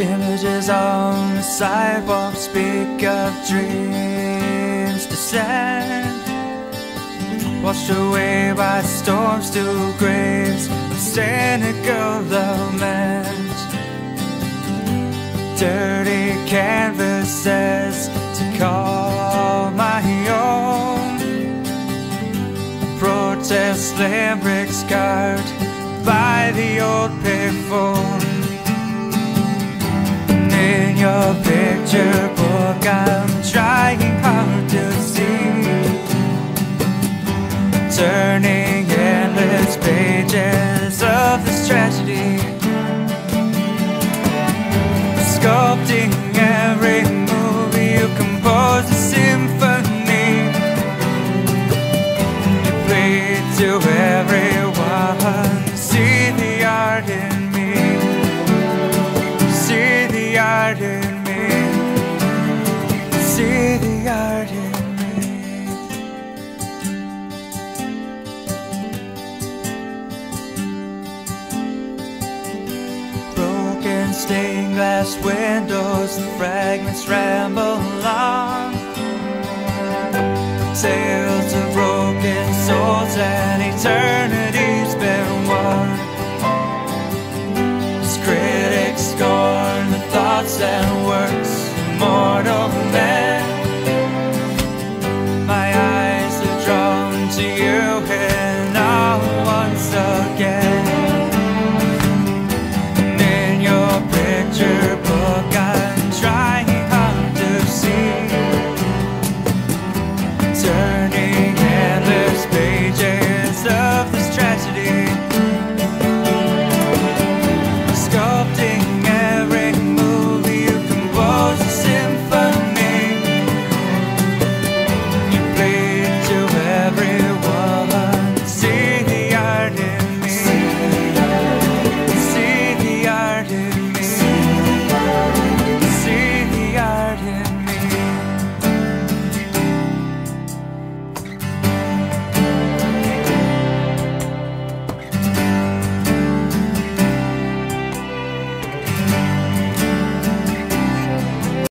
Images on the sidewalk speak of dreams descend, washed away by storms to graves of cynical lament. Dirty canvases to call my own, protest limericks carved by the old payphone. In your picture book I'm trying hard to see, turning endless pages of this tragedy, sculpting every movie you compose a symphony. You plead to everyone, see the art in me, see the art in me, see the art in me. Broken stained glass windows, the fragments ramble along, tales of broken souls and eternity.